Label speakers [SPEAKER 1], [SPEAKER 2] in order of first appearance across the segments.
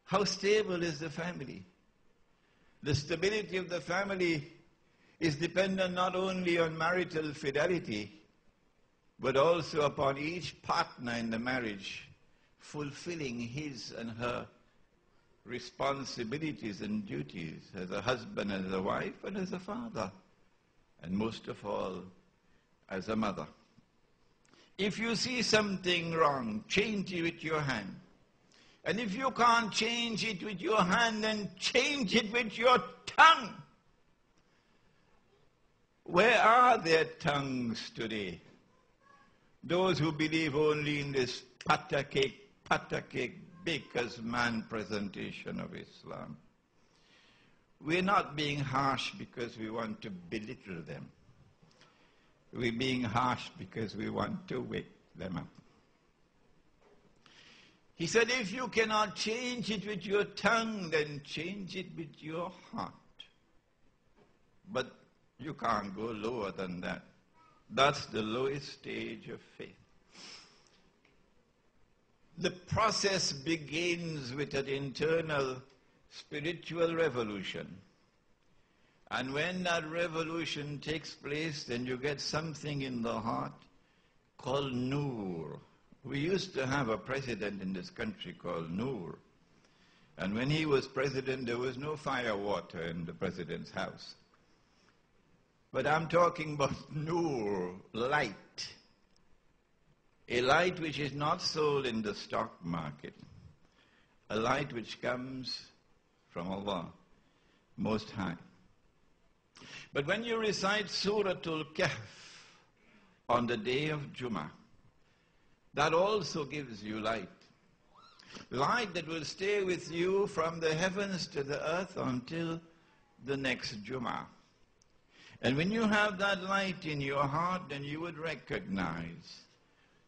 [SPEAKER 1] How stable is the family? The stability of the family is dependent not only on marital fidelity, but also upon each partner in the marriage fulfilling his and her responsibilities and duties as a husband, as a wife, and as a father, and most of all, as a mother. If you see something wrong, change it with your hand. And if you can't change it with your hand, then change it with your tongue. Where are their tongues today? Those who believe only in this patacake, baker's man presentation of Islam. We're not being harsh because we want to belittle them. We're being harsh because we want to wake them up. He said, if you cannot change it with your tongue, then change it with your heart. But you can't go lower than that. That's the lowest stage of faith. The process begins with an internal spiritual revolution. And when that revolution takes place, then you get something in the heart called Nur. We used to have a president in this country called Nur. And when he was president, there was no fire water in the president's house. But I'm talking about Nur, light. A light which is not sold in the stock market. A light which comes from Allah, Most High. But when you recite Surah Al-Kahf on the day of Jummah, that also gives you light. Light that will stay with you from the heavens to the earth until the next Jummah. And when you have that light in your heart, then you would recognize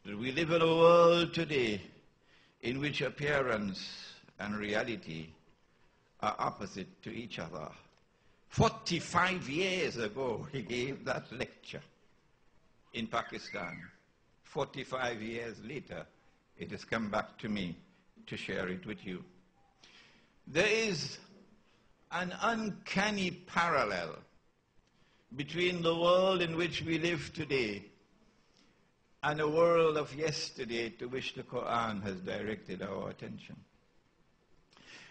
[SPEAKER 1] that we live in a world today in which appearance and reality are opposite to each other. 45 years ago, he gave that lecture in Pakistan. 45 years later, it has come back to me to share it with you. There is an uncanny parallel between the world in which we live today and the world of yesterday to which the Quran has directed our attention.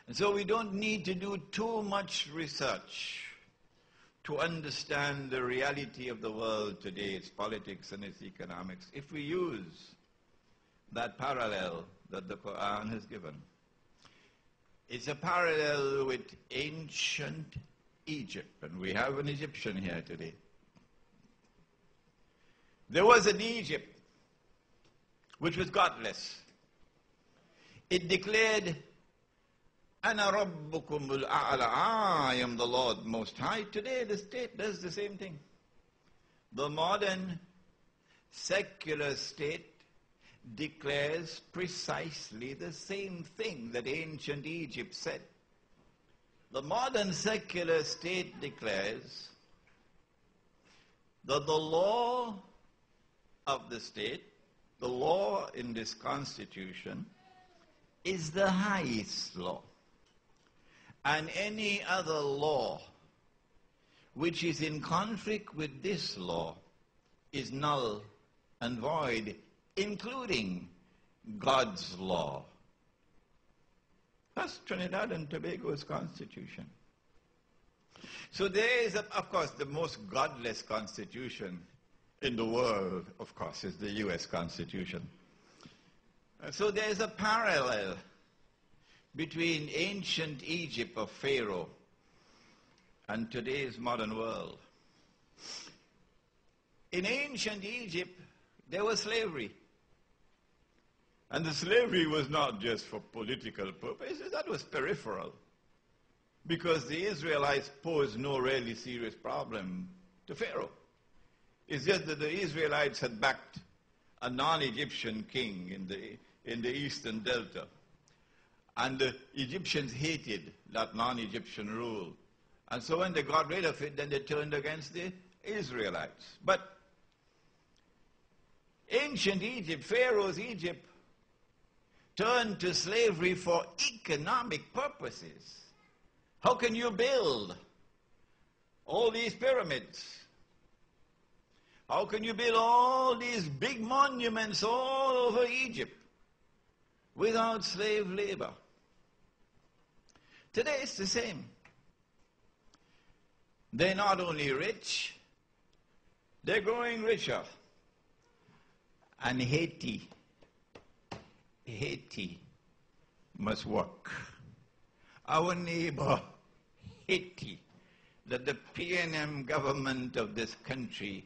[SPEAKER 1] And so we don't need to do too much research to understand the reality of the world today, its politics and its economics, if we use that parallel that the Quran has given. It's a parallel with ancient Egypt, and we have an Egyptian here today. There was an Egypt which was godless. It declared, Ana Rabbukumul A'la, I am the Lord Most High. Today the state does the same thing. The modern secular state declares precisely the same thing that ancient Egypt said. The modern secular state declares that the law of the state, the law in this constitution, is the highest law. And any other law which is in conflict with this law is null and void, including God's law. That's Trinidad and Tobago's constitution. So there is, of course, the most godless constitution in the world, of course, is the U.S. Constitution. So there is a parallel between ancient Egypt of Pharaoh and today's modern world. In ancient Egypt, there was slavery. And the slavery was not just for political purposes, that was peripheral. Because the Israelites posed no really serious problem to Pharaoh. It's just that the Israelites had backed a non-Egyptian king in the eastern delta. And the Egyptians hated that non-Egyptian rule. And so when they got rid of it, then they turned against the Israelites. But ancient Egypt, Pharaoh's Egypt, turned to slavery for economic purposes. How can you build all these pyramids? How can you build all these big monuments all over Egypt without slave labor? Today it's the same. They're not only rich, they're growing richer. And Haiti must work. Our neighbor, Haiti, that the PNM government of this country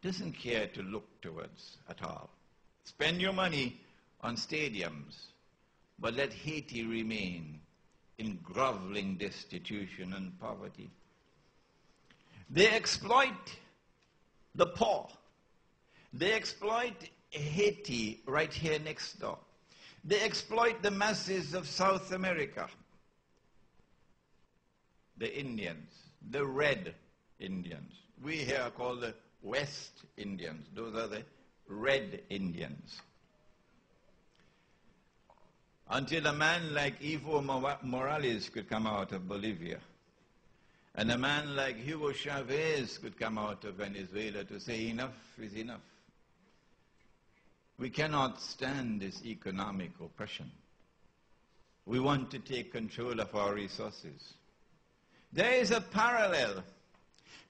[SPEAKER 1] doesn't care to look towards at all. Spend your money on stadiums, but let Haiti remain in groveling destitution and poverty. They exploit the poor. They exploit Haiti right here next door. They exploit the masses of South America. The Indians, the red Indians. We here are called the West Indians. Those are the red Indians. Until a man like Evo Morales could come out of Bolivia, and a man like Hugo Chavez could come out of Venezuela to say enough is enough. We cannot stand this economic oppression. We want to take control of our resources. There is a parallel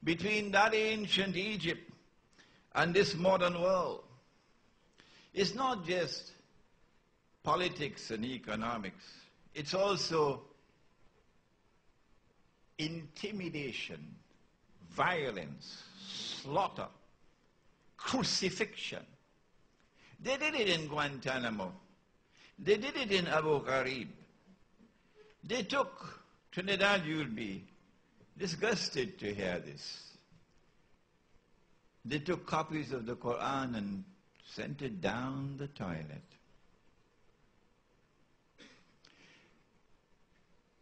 [SPEAKER 1] between that ancient Egypt and this modern world. It's not just politics and economics. It's also intimidation, violence, slaughter, crucifixion. They did it in Guantanamo. They did it in Abu Ghraib. They took, Trinidad, you'll be disgusted to hear this. They took copies of the Quran and sent it down the toilet.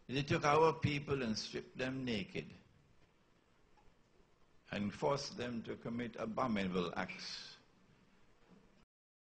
[SPEAKER 1] They took our people and stripped them naked and forced them to commit abominable acts